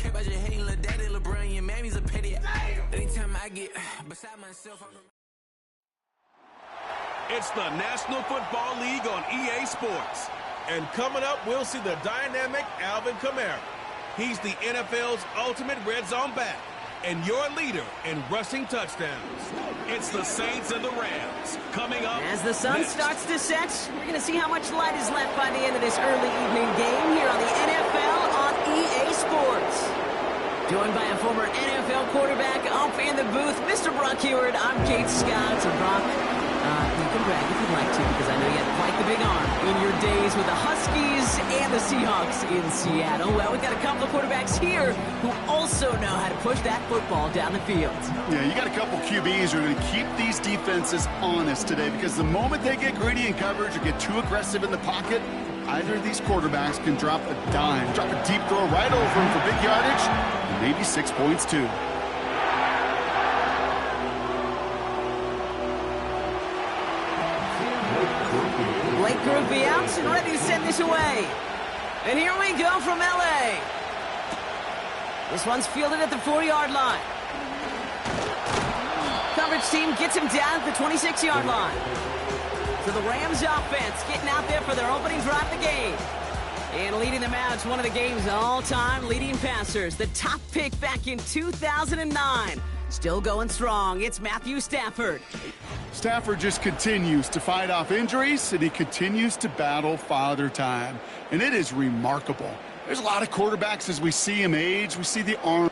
care about your hating little daddy, LeBron, your mammy's a petty. Anytime I get beside myself, It's the National Football League on EA Sports. And coming up, we'll see the dynamic Alvin Kamara. He's the NFL's ultimate red zone back and your leader in rushing touchdowns. It's the Saints and the Rams coming up as the sun starts to set. We're going to see how much light is left by the end of this early evening game here on the NFL on EA Sports. Joined by a former NFL quarterback up in the booth, Mr. Brock Heward. I'm Kate Scott. So Brock, you can brag if you'd like to, because I know you had quite the big arm in your days with the Huskies and the Seahawks in Seattle. Well, we've got a couple of quarterbacks here who also know how to push that football down the field. Yeah, you got a couple QBs who are going to keep these defenses honest today, because the moment they get greedy in coverage or get too aggressive in the pocket, either of these quarterbacks can drop a dime, drop a deep throw right over him for big yardage, and maybe 6 points too. Blake Groupie out and ready to send this away. And here we go from L.A. This one's fielded at the 40-yard line. Coverage team gets him down at the 26-yard line. So the Rams offense getting out there for their opening drive of the game. And leading them out is one of the game's all-time leading passers. The top pick back in 2009. Still going strong. It's Matthew Stafford. Stafford just continues to fight off injuries, and he continues to battle father time. And it is remarkable. There's a lot of quarterbacks as we see him age. We see the arm.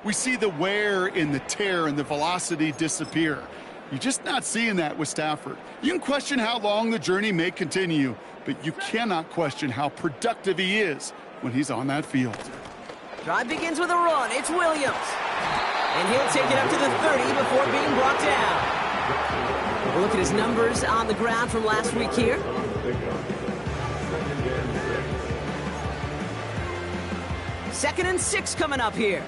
We see the wear and the tear and the velocity disappear. You're just not seeing that with Stafford. You can question how long the journey may continue, but you cannot question how productive he is when he's on that field. Drive begins with a run. It's Williams. And he'll take it up to the 30 before being brought down. We'll look at his numbers on the ground from last week here. Second and 6 coming up here.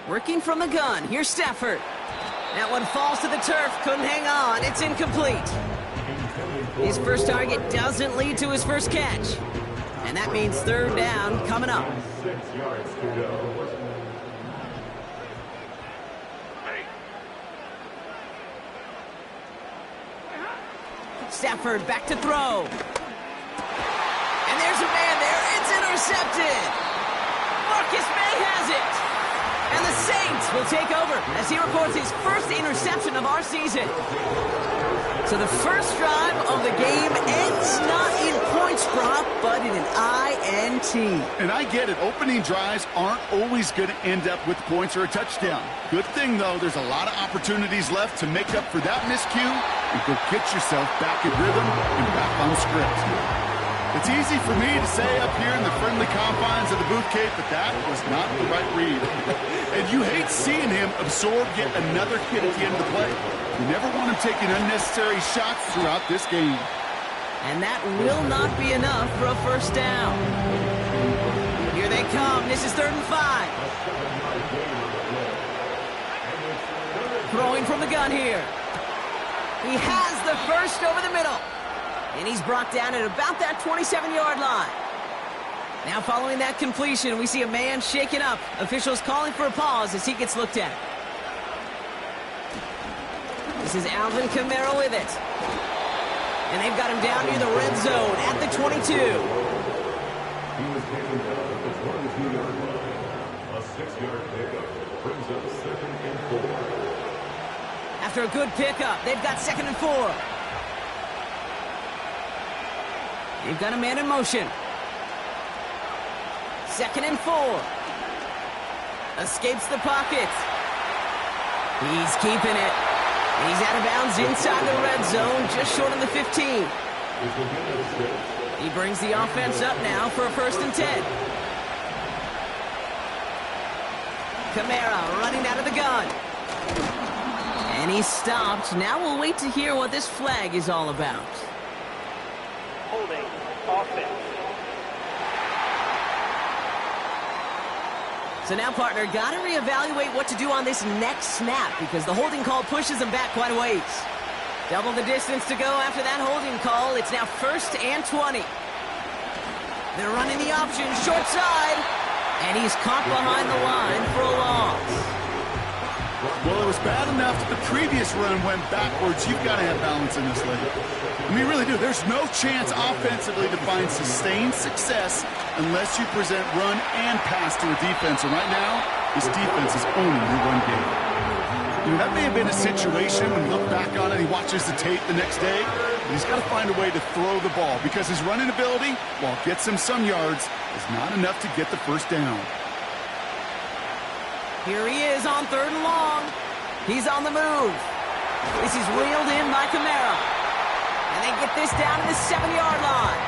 Working from the gun. Here's Stafford. That one falls to the turf. Couldn't hang on. It's incomplete. His first target doesn't lead to his first catch. And that means third down coming up. 6 yards to go. Stafford back to throw. And there's a man there. It's intercepted. Marcus May has it. And the Saints will take over as he records his first interception of our season. So the first drive of the game ends not in points drop, but in an INT. And I get it. Opening drives aren't always going to end up with points or a touchdown. Good thing, though, there's a lot of opportunities left to make up for that miscue and go get yourself back in rhythm and back on script. It's easy for me to say up here in the friendly confines of the booth, Kate, but that was not the right read. And you hate seeing him absorb yet another hit at the end of the play. You never want him taking unnecessary shots throughout this game. And that will not be enough for a first down. Here they come. This is 3rd and 5. Throwing from the gun here. He has the first over the middle. And he's brought down at about that 27-yard line. Now following that completion, we see a man shaken up. Officials calling for a pause as he gets looked at. This is Alvin Kamara with it. And they've got him down near the red zone at the 22. He was taken down at the 22-yard line. A 6-yard pickup brings up 2nd and 4. After a good pickup, they've got 2nd and 4. They've got a man in motion. 2nd and 4. Escapes the pocket. He's keeping it. He's out of bounds inside the red zone, just short of the 15. He brings the offense up now for a 1st and 10. Kamara running out of the gun. And he's stopped. Now we'll wait to hear what this flag is all about. Holding offense. So now, partner, got to reevaluate what to do on this next snap because the holding call pushes him back quite a ways. Double the distance to go after that holding call. It's now 1st and 20. They're running the option, short side, and he's caught behind the line for a loss. Well, it was bad enough that the previous run went backwards. You've got to have balance in this league. I mean, really do. There's no chance offensively to find sustained success unless you present run and pass to a defense. And right now, this defense is owning your run game. You know, that may have been a situation when you look back on it, he watches the tape the next day, and he's got to find a way to throw the ball because his running ability, while it gets him some yards, is not enough to get the 1st down. Here he is on 3rd and long. He's on the move. This is reeled in by Kamara. And they get this down to the 7-yard line.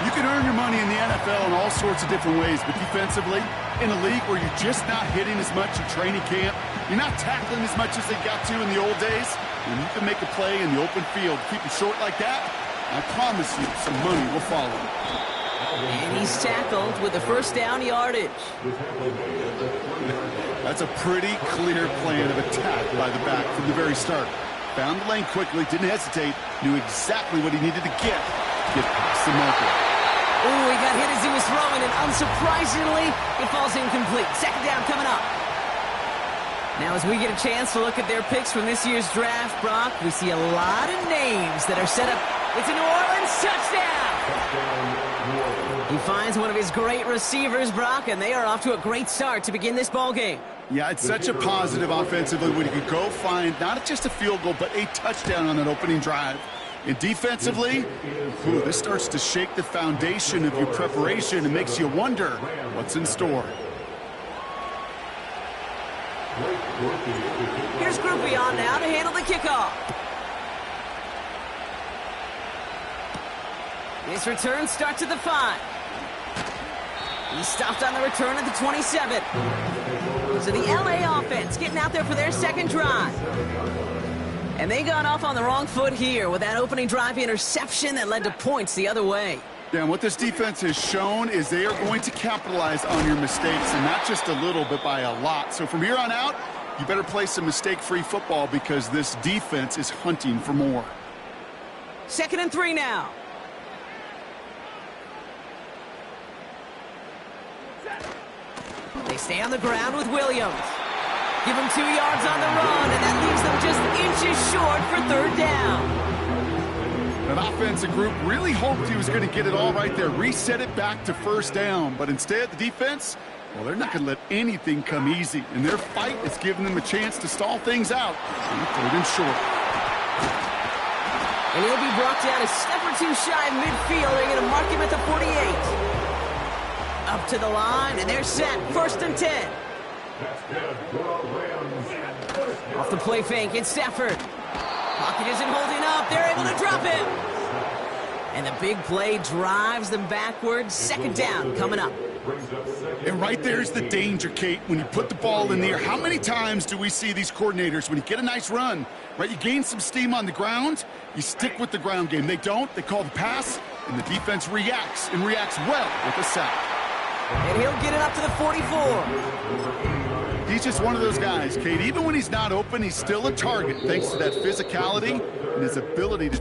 You can earn your money in the NFL in all sorts of different ways, but defensively, in a league where you're just not hitting as much in training camp, you're not tackling as much as they got to in the old days, and you can make a play in the open field, keep it short like that, I promise you some money will follow. And he's tackled with the 1st down yardage. That's a pretty clear plan of attack by the back from the very start. Found the lane quickly, didn't hesitate, knew exactly what he needed to get past the marker. Ooh, he got hit as he was throwing, and unsurprisingly, it falls incomplete. 2nd down coming up. Now, as we get a chance to look at their picks from this year's draft, Brock, we see a lot of names that are set up. It's a New Orleans touchdown! He finds one of his great receivers, Brock, and they are off to a great start to begin this ball game. Yeah, it's such a positive offensively when you could go find not just a field goal, but a touchdown on that opening drive. And defensively, this starts to shake the foundation of your preparation and makes you wonder what's in store. Here's Groupion now to handle the kickoff. This return starts at the 5. He stopped on the return at the 27. So the LA offense getting out there for their 2nd drive. And they got off on the wrong foot here with that opening drive interception that led to points the other way. Yeah, and what this defense has shown is they are going to capitalize on your mistakes, and not just a little, but by a lot. So from here on out, you better play some mistake-free football because this defense is hunting for more. 2nd and 3 now. They stay on the ground with Williams. Give him 2 yards on the run, and that leaves them just inches short for 3rd down. An offensive group really hoped he was going to get it all right there, reset it back to 1st down. But instead, the defense, well, they're not going to let anything come easy. And their fight is giving them a chance to stall things out on 3rd and short. And he'll be brought down a step or 2 shy of midfield. They're going to mark him at the 48. Up to the line, and they're set. 1st and 10. Off the play fake, it's Stafford. Pocket isn't holding up. They're able to drop him. And the big play drives them backwards. 2nd down coming up. And right there's the danger, Kate, when you put the ball in the air. How many times do we see these coordinators, when you get a nice run, right, you gain some steam on the ground, you stick with the ground game. They don't. They call the pass, and the defense reacts, and reacts well with a sack. And he'll get it up to the 44. He's just one of those guys, Kate. Even when he's not open, he's still a target thanks to that physicality and his ability to...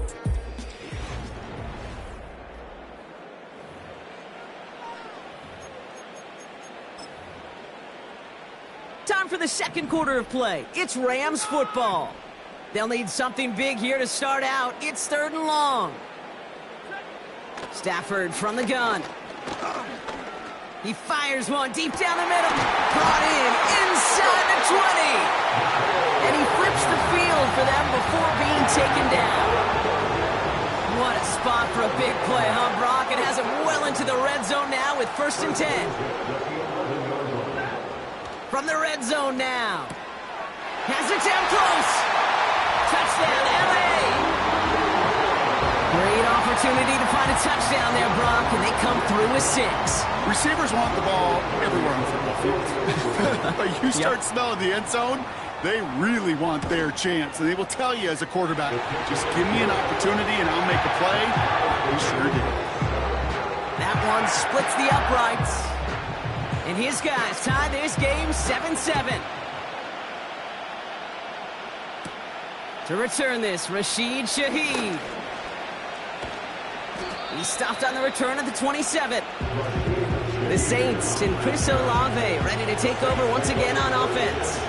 Time for the 2nd quarter of play. It's Rams football. They'll need something big here to start out. It's 3rd and long. Stafford from the gun. He fires one deep down the middle. Brought in inside the 20. And he flips the field for them before being taken down. What a spot for a big play, huh, Brock? It has him well into the red zone now with 1st and 10. From the red zone now. Has it down close. Touchdown, L.A. Great opportunity to find a touchdown there, Brock, and they come through with 6. Receivers want the ball everywhere on the football field. But you start smelling the end zone, they really want their chance. And they will tell you as a quarterback, just give me an opportunity and I'll make a play. They sure did. That one splits the uprights. And his guys tie this game 7-7. To return this, Rashid Shaheed. He stopped on the return at the 27. The Saints and Chris Olave ready to take over once again on offense.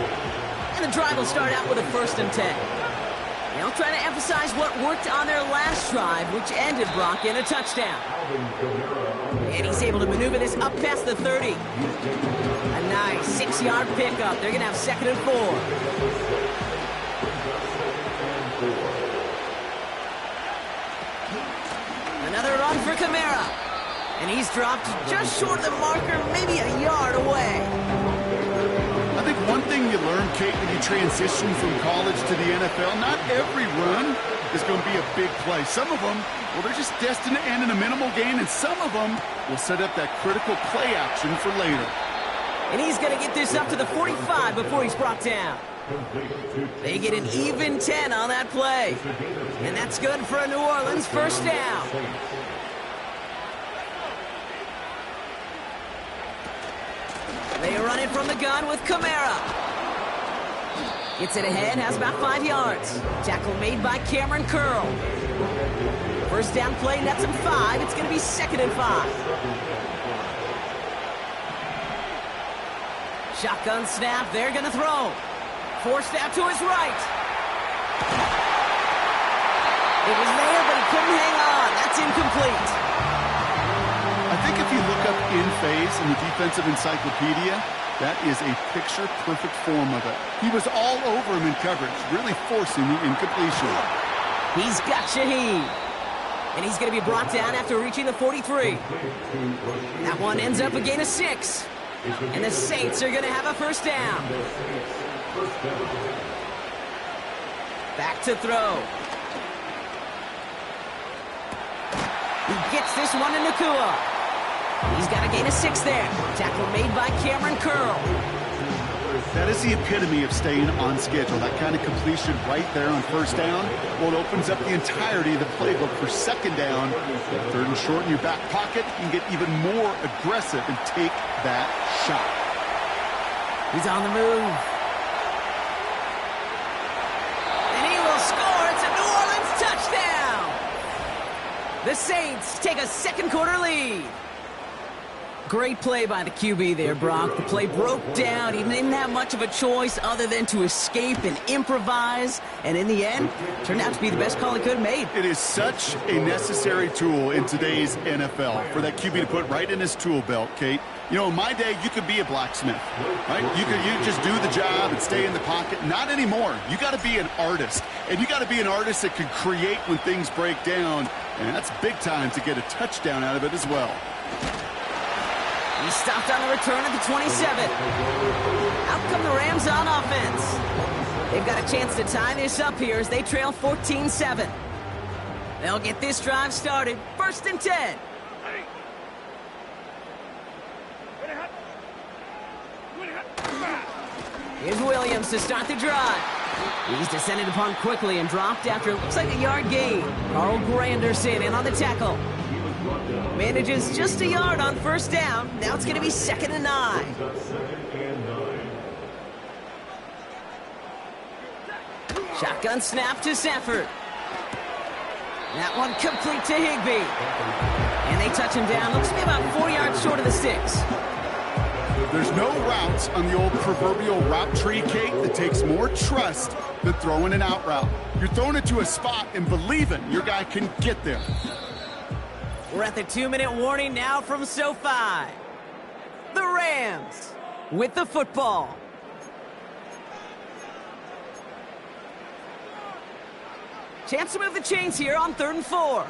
And the drive will start out with a 1st and 10. They'll try to emphasize what worked on their last drive, which ended Brock in a touchdown. And he's able to maneuver this up past the 30. A nice 6-yard pickup. They're going to have 2nd and 4. Another run for Kamara. And he's dropped just short of the marker, maybe a yard away. I think one thing you learn, Kate, when you transition from college to the NFL, not every run is going to be a big play. Some of them, well, they're just destined to end in a minimal gain, and some of them will set up that critical play action for later. And he's going to get this up to the 45 before he's brought down. They get an even 10 on that play. And that's good for a New Orleans 1st down. They run it from the gun with Kamara. Gets it ahead, has about 5 yards. Tackle made by Cameron Curl. 1st down play, nets him 5. It's going to be 2nd and 5. Shotgun snap, they're going to throw. Forced out to his right. It was there, but he couldn't hang on. That's incomplete. I think if you look up in phase in the defensive encyclopedia, that is a picture-perfect form of it. He was all over him in coverage, really forcing the incompletion. He's got Shaheed. And he's going to be brought down after reaching the 43. That one ends up a gain of 6. And the Saints are going to have a 1st down. Back to throw. He gets this one in Nakua. He's got a gain of 6 there. Tackle made by Cameron Curl. That is the epitome of staying on schedule. That kind of completion right there on 1st down. Well, it opens up the entirety of the playbook for 2nd down. 3rd and short in your back pocket. You can get even more aggressive and take that shot. He's on the move. And he will score. It's a New Orleans touchdown. The Saints take a 2nd quarter lead. Great play by the QB there, Brock. The play broke down. He didn't have much of a choice other than to escape and improvise. And in the end, turned out to be the best call he could have made. It is such a necessary tool in today's NFL for that QB to put right in his tool belt, Kate. You know, in my day, you could be a blacksmith, right? You just do the job and stay in the pocket. Not anymore. You got to be an artist. And you got to be an artist that can create when things break down. And that's big time to get a touchdown out of it as well. He stopped on the return at the 27. Out come the Rams on offense. They've got a chance to tie this up here as they trail 14-7. They'll get this drive started. 1st and 10. Here's Williams to start the drive. He's descended upon quickly and dropped after it looks like a yard gain. Carl Granderson in on the tackle. Manages just a yard on 1st down. Now it's going to be 2nd and 9. Shotgun snap to Safford. That one complete to Higbee. And they touch him down. Looks to be about 4 yards short of the 6. There's no routes on the old proverbial route tree, Kate, that takes more trust than throwing an out route. You're throwing it to a spot and believing your guy can get there. We're at the 2-minute warning now from SoFi. The Rams with the football. Chance to move the chains here on 3rd and 4.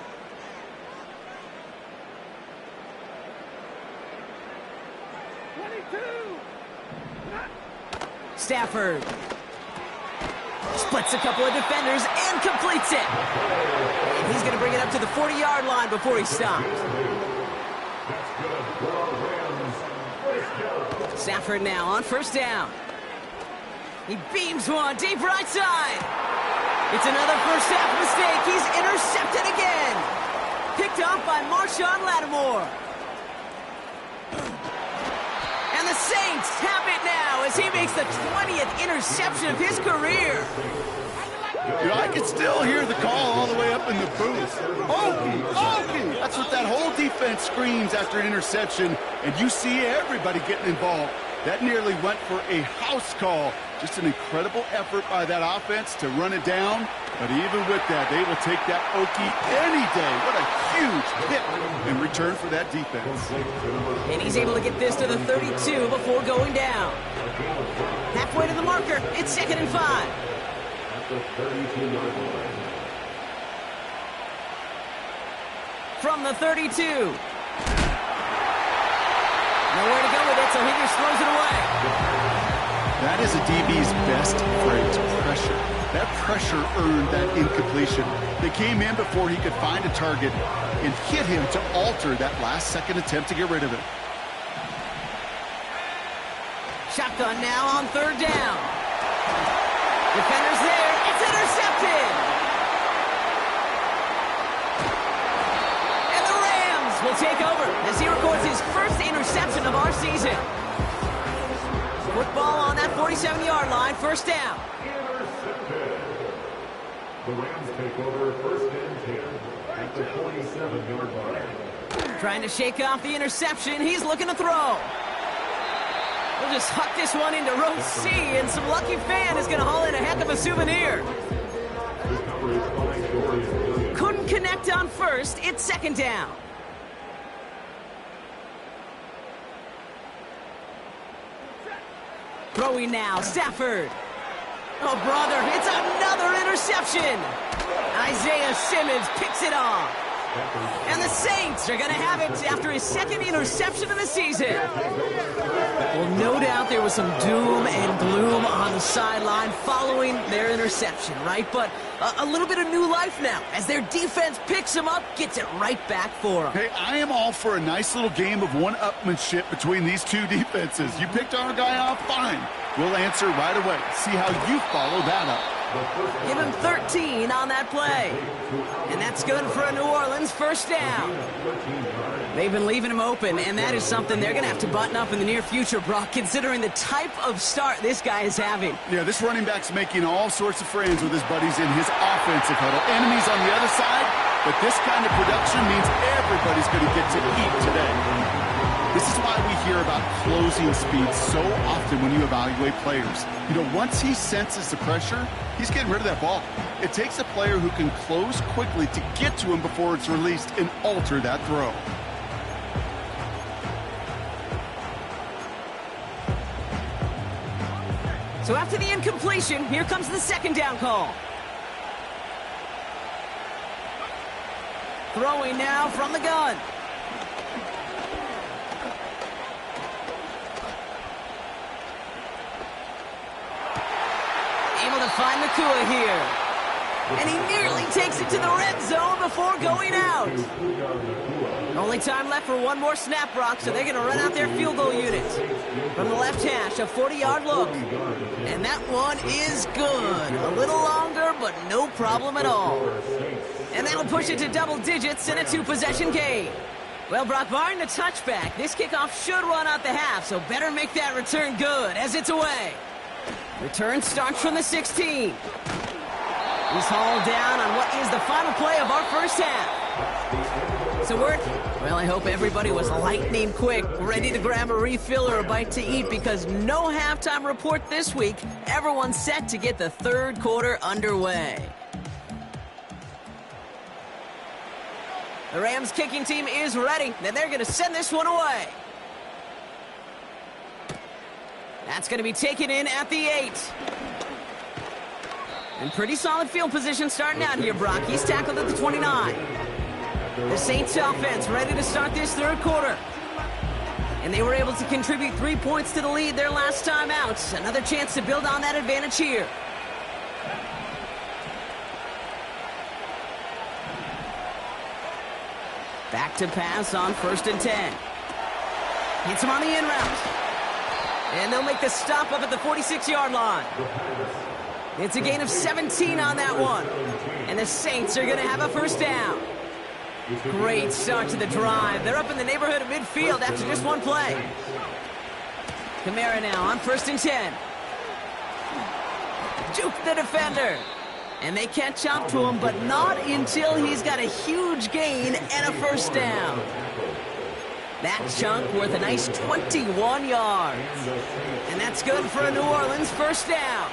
Stafford splits a couple of defenders and completes it. And he's going to bring it up to the 40-yard line before he stops. Stafford now on 1st down. He beams one deep right side. It's another first half mistake. He's intercepted again. Picked off by Marshawn Lattimore. And the Saints have it now as he makes the 20th interception of his career. I can still hear the call all the way up in the booth. Okie, Okie! That's what that whole defense screams after an interception, and you see everybody getting involved. That nearly went for a house call. Just an incredible effort by that offense to run it down. But even with that, they will take that Okie any day. What a huge hit in return for that defense. And he's able to get this to the 32 before going down. Halfway to the marker, it's 2nd and 5. From the 32. Nowhere to go with it, so he just throws it away. That is a DB's best phrase, pressure. That pressure earned that incompletion. They came in before he could find a target and hit him to alter that last-second attempt to get rid of it. Shotgun now on 3rd down. Defenders there. It's intercepted. And the Rams will take over as he records his first interception of our season. Football on that 47-yard line, 1st down. Intercepted. The Rams take over 1st and 10 at the 47-yard line. Trying to shake off the interception. He's looking to throw. We'll just huck this one into row C, and some lucky fan is going to haul in a heck of a souvenir. Couldn't connect on 1st. It's 2nd down. Throwing now, Stafford. Oh, brother, it's another interception. Isaiah Simmons picks it off. And the Saints are going to have it after his 2nd interception of the season. Well, no doubt there was some doom and gloom on the sideline following their interception, right? But a little bit of new life now as their defense picks him up, gets it right back for them. Hey, I am all for a nice little game of one-upmanship between these two defenses. You picked our guy off, fine. We'll answer right away. See how you follow that up. Give him 13 on that play. And that's good for a New Orleans 1st down. They've been leaving him open, and that is something they're going to have to button up in the near future, Brock, considering the type of start this guy is having. Yeah, this running back's making all sorts of friends with his buddies in his offensive huddle. Enemies on the other side, but this kind of production means everybody's going to get to eat today. This is why we hear about closing speed so often when you evaluate players. You know, once he senses the pressure, he's getting rid of that ball. It takes a player who can close quickly to get to him before it's released and alter that throw. So after the incompletion, here comes the 2nd down call. Throwing now from the gun. Able to find Nakua here. And he nearly takes it to the red zone before going out. Only time left for one more snap, Brock, so they're going to run out their field goal unit. From the left hash, a 40-yard look. And that one is good. A little longer, but no problem at all. And that'll push it to double digits in a 2-possession game. Well, Brock, barring the touchback, this kickoff should run out the half, so better make that return good as it's away. Return starts from the 16. He's hauled down on what is the final play of our 1st half. So well, I hope everybody was lightning quick, ready to grab a refill or a bite to eat, because no halftime report this week. Everyone's set to get the 3rd quarter underway. The Rams kicking team is ready, and they're going to send this one away. That's going to be taken in at the 8. And pretty solid field position starting out here, Brock. He's tackled at the 29. The Saints offense ready to start this third quarter. And they were able to contribute 3 points to the lead their last time out. Another chance to build on that advantage here. Back to pass on 1st and 10. Hits him on the in route. And they'll make the stop up at the 46-yard line. It's a gain of 17 on that one. And the Saints are going to have a first down. Great start to the drive. They're up in the neighborhood of midfield after just one play. Kamara now on 1st and 10. Juke the defender. And they catch up to him, but not until he's got a huge gain and a first down. That chunk worth a nice 21 yards. And that's good for a New Orleans first down.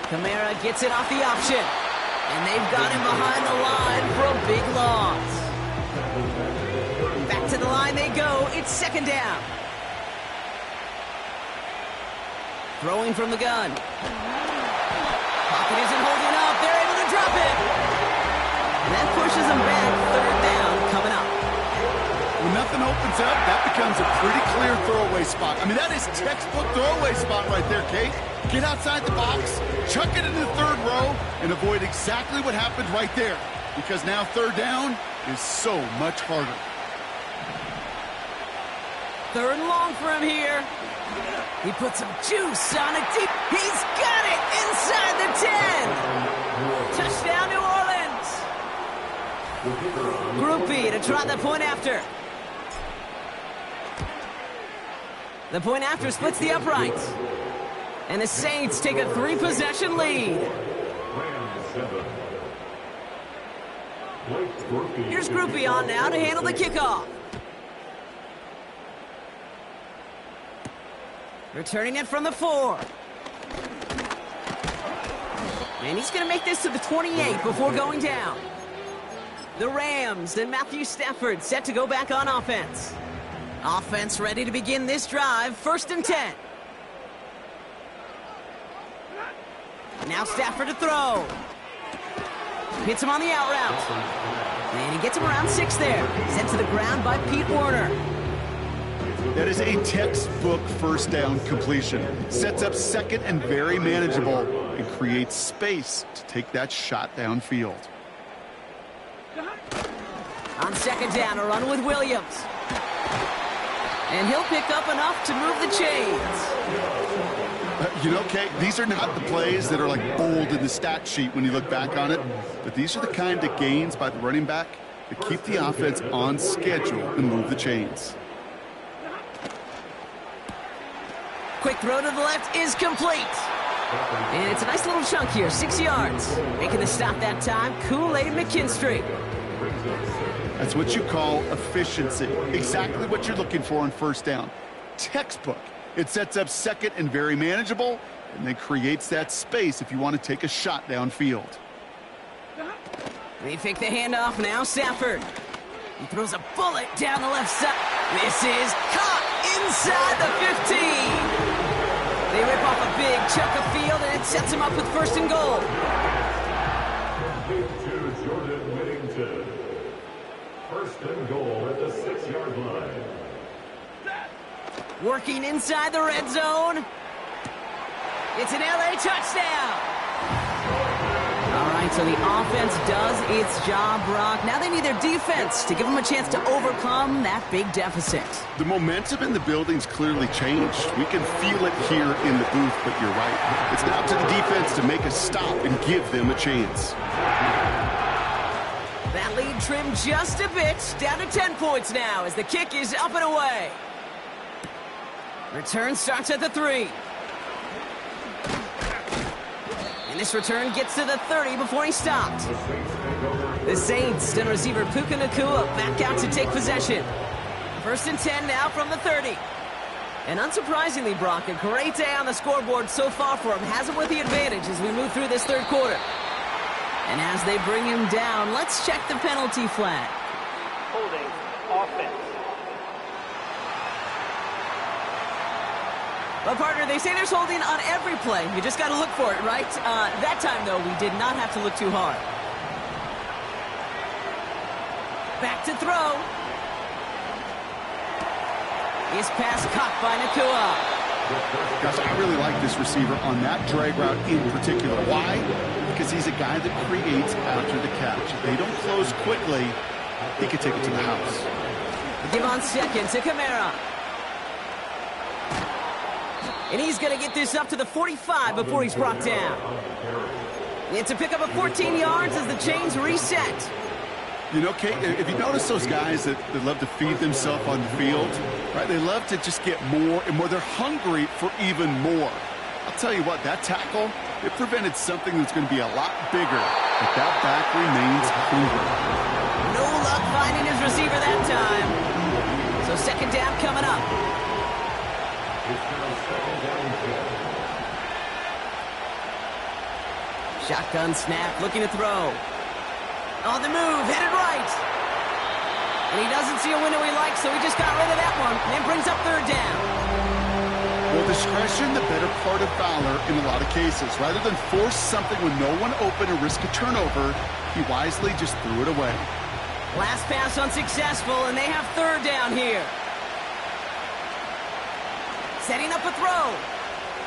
Kamara gets it off the option. And they've got him behind the line for a big loss. Back to the line they go. It's 2nd down. Throwing from the gun. Pocket isn't holding up. They're able to drop it. And that pushes them back. 3rd down coming up. When nothing opens up, that becomes a pretty clear throwaway spot. I mean, that is textbook throwaway spot right there, Kate. Get outside the box, chuck it into the 3rd row, and avoid exactly what happened right there. Because now 3rd down is so much harder. 3rd and long for him here. He puts some juice on it deep. He's got it inside the 10. Touchdown, New Orleans. Groupie to try the point after. The point after splits the uprights. And the Saints take a 3-possession lead. Here's Groupie on now to handle the kickoff. Returning it from the 4. And he's going to make this to the 28 before going down. The Rams and Matthew Stafford set to go back on offense. Offense ready to begin this drive. 1st and 10. Now Stafford to throw. Hits him on the out route. And he gets him around 6 there. Sent to the ground by Pete Werner. That is a textbook first down completion. Sets up 2nd and very manageable and creates space to take that shot downfield. On 2nd down, a run with Williams. And he'll pick up enough to move the chains. You know, Kate, these are not the plays that are like bold in the stat sheet when you look back on it, but these are the kind of gains by the running back that keep the offense on schedule and move the chains. Quick throw to the left is complete. And it's a nice little chunk here, 6 yards. Making the stop that time, Kool-Aid McKinstry. That's what you call efficiency. Exactly what you're looking for on 1st down. Textbook. It sets up 2nd and very manageable, and then creates that space if you want to take a shot downfield. They fake the handoff now, Stafford. He throws a bullet down the left side. This is caught inside the 15. They rip off a big chunk of field, and it sets him up with 1st and goal. To Jordan Whittington. 1st and goal at the 6-yard line. Working inside the red zone. It's an LA touchdown. All right, so the offense does its job, Brock. Now they need their defense to give them a chance to overcome that big deficit. The momentum in the building's clearly changed. We can feel it here in the booth, but you're right. It's now to the defense to make a stop and give them a chance. That lead trimmed just a bit, down to 10 points now as the kick is up and away. Return starts at the 3. And this return gets to the 30 before he stopped. The Saints and receiver Puka Nacua back out to take possession. 1st and 10 now from the 30. And unsurprisingly, Brock, a great day on the scoreboard so far for him. Has him with the advantage as we move through this third quarter. And as they bring him down, let's check the penalty flag. Holding. Offense. Well, partner, they say there's holding on every play. You just got to look for it, right? That time, though, we did not have to look too hard. Back to throw. His pass caught by Nakua. Gosh, I really like this receiver on that drag route in particular. Why? Because he's a guy that creates after the catch. If they don't close quickly, he could take it to the house. Give on second to Kamara. And he's going to get this up to the 45 before he's brought down. It's a pickup of 14 yards as the chains reset. You know, Kate, if you notice those guys that love to feed themselves on the field, right? They love to just get more and more. They're hungry for even more. I'll tell you what, that tackle, it prevented something that's going to be a lot bigger. But that back remains hungry. No luck finding his receiver that time. So second down coming up. Shotgun snap, looking to throw. On the move, headed right. And he doesn't see a window he likes, so he just got rid of that one. And it brings up third down. Well, discretion, the better part of valor in a lot of cases. Rather than force something with no one open and risk a turnover, he wisely just threw it away. Last pass unsuccessful, and they have third down here. Setting up a throw.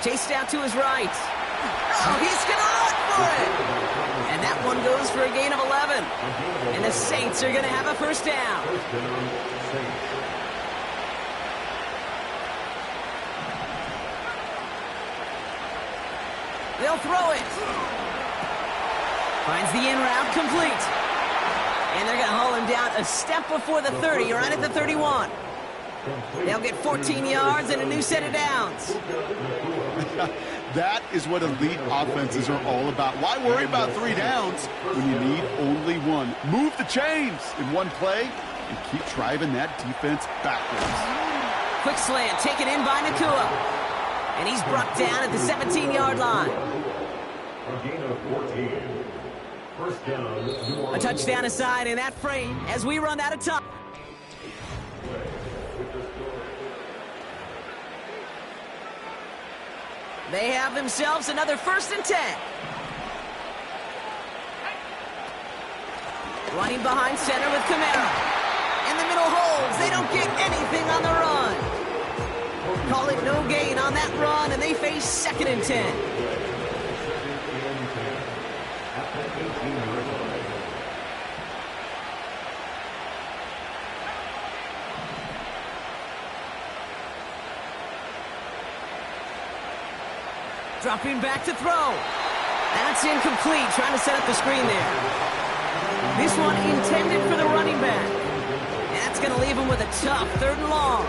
Chased out to his right. Oh, he's going to run for it. And that one goes for a gain of 11. And the Saints are going to have a first down. They'll throw it. Finds the in route complete. And they're going to haul him down a step before the 30, right at the 31. They'll get 14 yards and a new set of downs. That is what elite offenses are all about. Why worry about 3 downs when you need only one? Move the chains in one play and keep driving that defense backwards. Quick slant taken in by Nakua. And he's brought down at the 17-yard line. A gain of 14. First down. A touchdown aside in that frame as we run out of time. They have themselves another 1st and 10. Running behind center with Kamara. In the middle holds. They don't get anything on the run. Call it no gain on that run, and they face 2nd and 10. Dropping back to throw. That's incomplete. Trying to set up the screen there. This one intended for the running back. And that's going to leave him with a tough 3rd and long.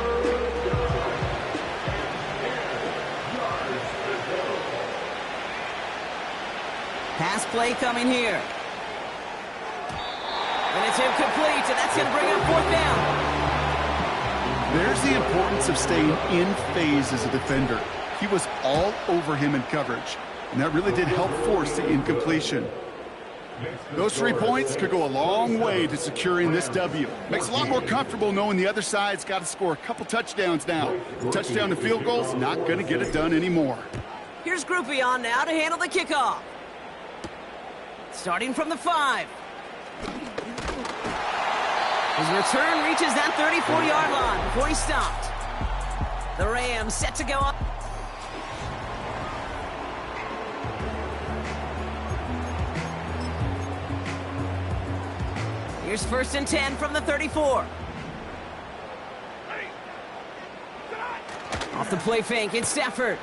Pass play coming here. And it's incomplete, and that's going to bring up 4th down. There's the importance of staying in phase as a defender. He was all over him in coverage, and that really did help force the incompletion. Those 3 points could go a long way to securing this W. Makes it a lot more comfortable knowing the other side's got to score a couple touchdowns now. Touchdown to field goals, not going to get it done anymore. Here's Groupie on now to handle the kickoff. Starting from the 5. His return reaches that 34-yard line before he stopped. The Rams set to go up. Here's 1st and 10 from the 34. Off the play fake, it's Stafford.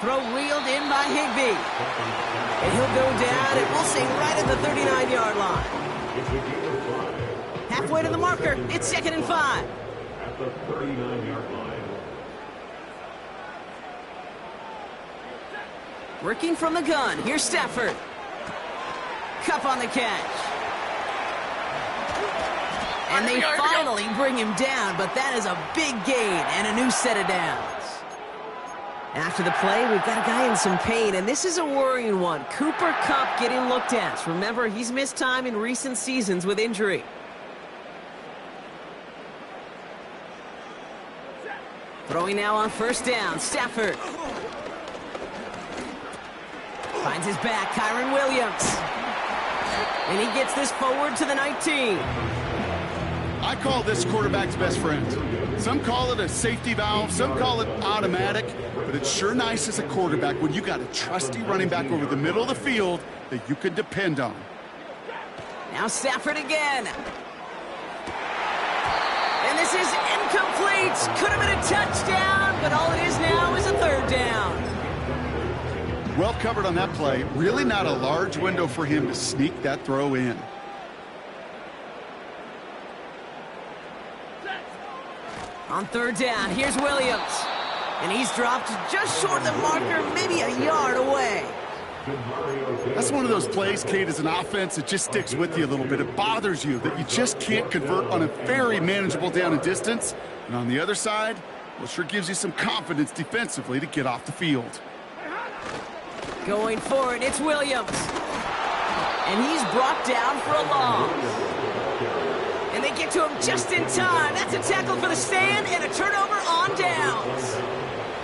Throw reeled in by Higbee. And he'll go down, and we'll say right at the 39-yard line. Halfway to the marker, it's 2nd and 5. At the 39-yard line. Working from the gun, here's Stafford. Cup on the catch. And they finally bring him down, but that is a big gain and a new set of downs. After the play, we've got a guy in some pain, and this is a worrying one. Cooper Kupp getting looked at. Remember, he's missed time in recent seasons with injury. Throwing now on first down, Stafford. Finds his back, Kyron Williams. And he gets this forward to the 19. I call this quarterback's best friend. Some call it a safety valve, some call it automatic, but it's sure nice as a quarterback when you got a trusty running back over the middle of the field that you can depend on. Now Stafford again. And this is incomplete. Could have been a touchdown, but all it is now is a third down. Well covered on that play. Really not a large window for him to sneak that throw in. On third down, here's Williams. And he's dropped just short of the marker, maybe a yard away. That's one of those plays, Kate, as an offense, it just sticks with you a little bit. It bothers you that you just can't convert on a very manageable down and distance. And on the other side, well, sure gives you some confidence defensively to get off the field. Going for it, it's Williams. And he's brought down for a loss. And they get to him just in time. That's a tackle for the stand and a turnover on downs.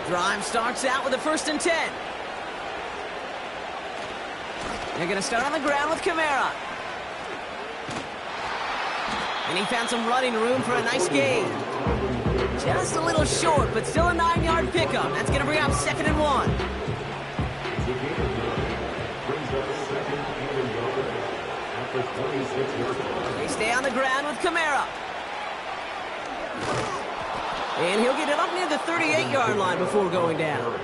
Drive starts out with a 1st and 10. They're going to start on the ground with Kamara. And he found some running room for a nice gain. Just a little short, but still a 9-yard pickup. That's going to bring up 2nd and 1. They stay on the ground with Kamara. And he'll get it up near the 38-yard line before going down.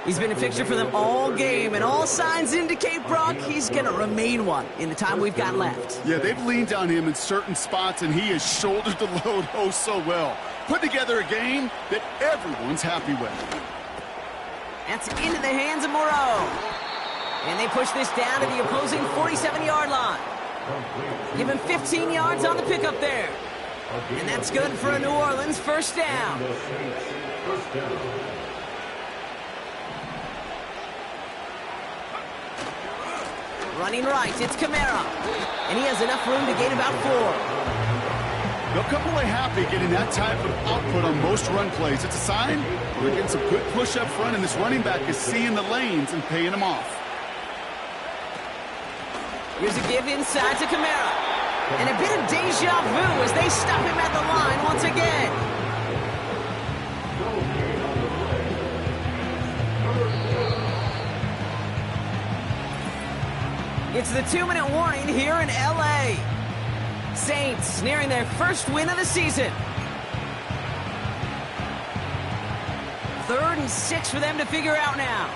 He's been a fixture for them all game, and all signs indicate, Brock, he's going to remain one in the time we've got left. Yeah, they've leaned on him in certain spots, and he has shouldered the load oh so well. Put together a game that everyone's happy with. That's into the hands of Moreau. And they push this down to the opposing 47-yard line. Give him 15 yards on the pickup there. And that's good for a New Orleans 1st down. Running right, it's Kamara. And he has enough room to gain about 4. They'll come away happy getting that type of output on most run plays. It's a sign they're getting some good push up front, and this running back is seeing the lanes and paying them off. Here's a give inside to Kamara. And a bit of deja vu as they stop him at the line once again. It's the 2-minute warning here in L.A. Saints nearing their first win of the season. 3rd and 6 for them to figure out now.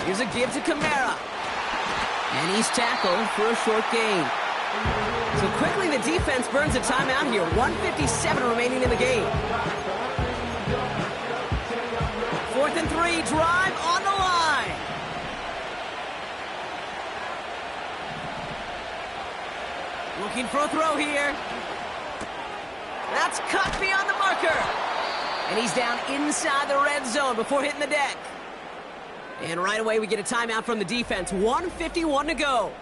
Here's a give to Kamara. And he's tackled for a short gain. So quickly the defense burns a timeout here. 1:57 remaining in the game. 4th and 3, drive on the line. Looking for a throw here. That's cut beyond the marker. And he's down inside the red zone before hitting the deck. And right away we get a timeout from the defense. 1:51 to go.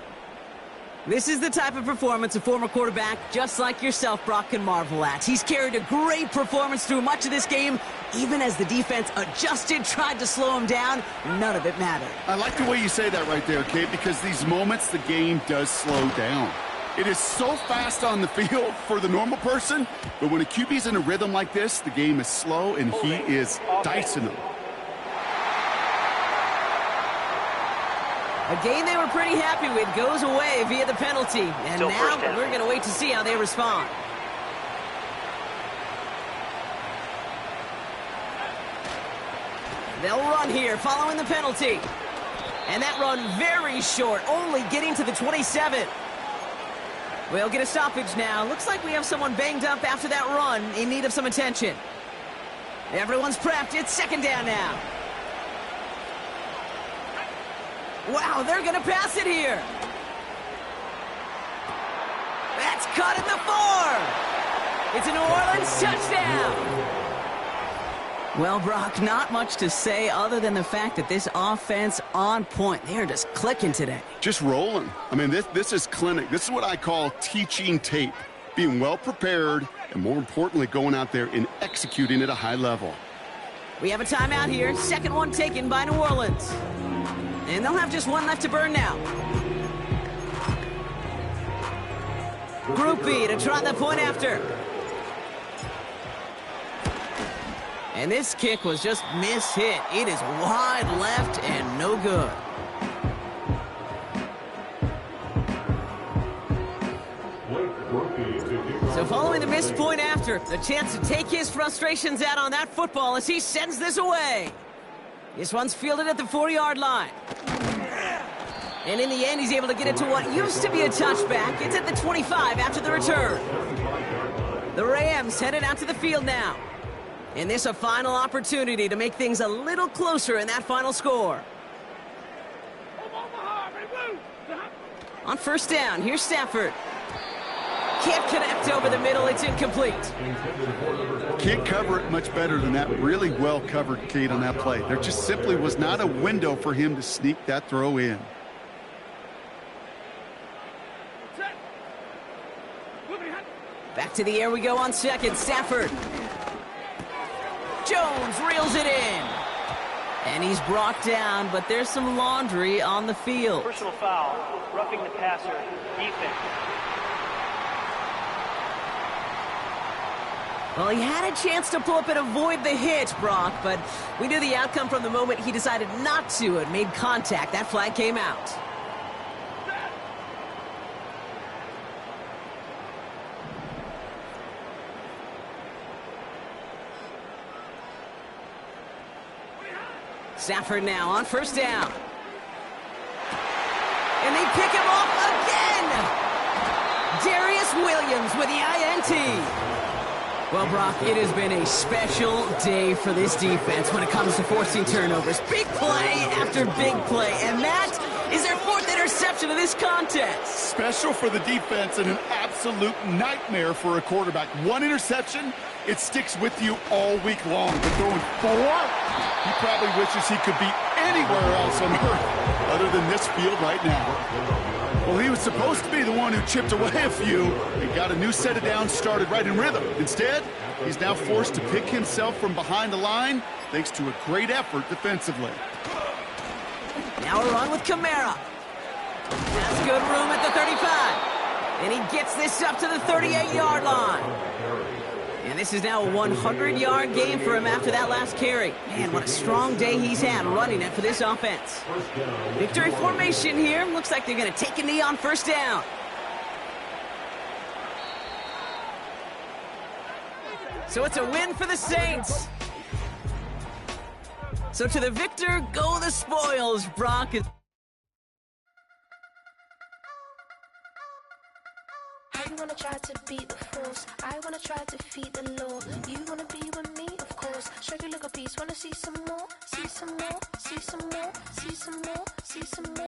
This is the type of performance a former quarterback just like yourself, Brock, can marvel at. He's carried a great performance through much of this game. Even as the defense adjusted, tried to slow him down, none of it mattered. I like the way you say that right there, Kate, because these moments the game does slow down. It is so fast on the field for the normal person, but when a QB's in a rhythm like this, the game is slow and he is dicing them. A game they were pretty happy with goes away via the penalty. And now we're going to wait to see how they respond. They'll run here following the penalty. And that run very short, only getting to the 27. We'll get a stoppage now. Looks like we have someone banged up after that run in need of some attention. Everyone's prepped. It's 2nd down now. Wow, they're going to pass it here. caught at the 4. It's a New Orleans touchdown. Well, Brock, not much to say other than the fact that this offense on point. They are just clicking today. Just rolling. I mean, this is clinic. This is what I call teaching tape. Being well prepared and, more importantly, going out there and executing at a high level. We have a timeout here. Second one taken by New Orleans. And they'll have just one left to burn now. Group B to try the point after. And this kick was just mishit. It is wide left and no good. So following the missed point after, the chance to take his frustrations out on that football as he sends this away. This one's fielded at the 4-yard line. And in the end, he's able to get it to what used to be a touchback. It's at the 25 after the return. The Rams headed out to the field now. And this a final opportunity to make things a little closer in that final score. On first down, here's Stafford. Can't connect over the middle, it's incomplete. Can't cover it much better than that. Really well covered, Kate, on that play. There just simply was not a window for him to sneak that throw in. Back to the air we go on second. Stafford. Jones reels it in. And he's brought down, but there's some laundry on the field. Personal foul, roughing the passer, defense. Well, he had a chance to pull up and avoid the hit, Brock, but we knew the outcome from the moment he decided not to and made contact. That flag came out. Stafford now on first down. And they pick him off again! Darius Williams with the INT. Well, Brock, it has been a special day for this defense when it comes to forcing turnovers. Big play after big play. And that is their fourth interception of this contest. Special for the defense and an absolute nightmare for a quarterback. One interception, it sticks with you all week long. But throwing 4, he probably wishes he could be anywhere else on earth other than this field right now. Well, he was supposed to be the one who chipped away a few and got a new set of downs started right in rhythm. Instead, he's now forced to pick himself from behind the line thanks to a great effort defensively. Now a run with Kamara. That's good room at the 35. And he gets this up to the 38-yard line. And this is now a 100-yard game for him after that last carry. Man, what a strong day he's had running it for this offense. Victory formation here. Looks like they're going to take a knee on first down. So it's a win for the Saints. So to the victor go the spoils, Brock. You wanna try to beat the force, I wanna try to defeat the law. You wanna be with me, of course. Show you look a piece, wanna see some more, see some more, see some more, see some more, see some more.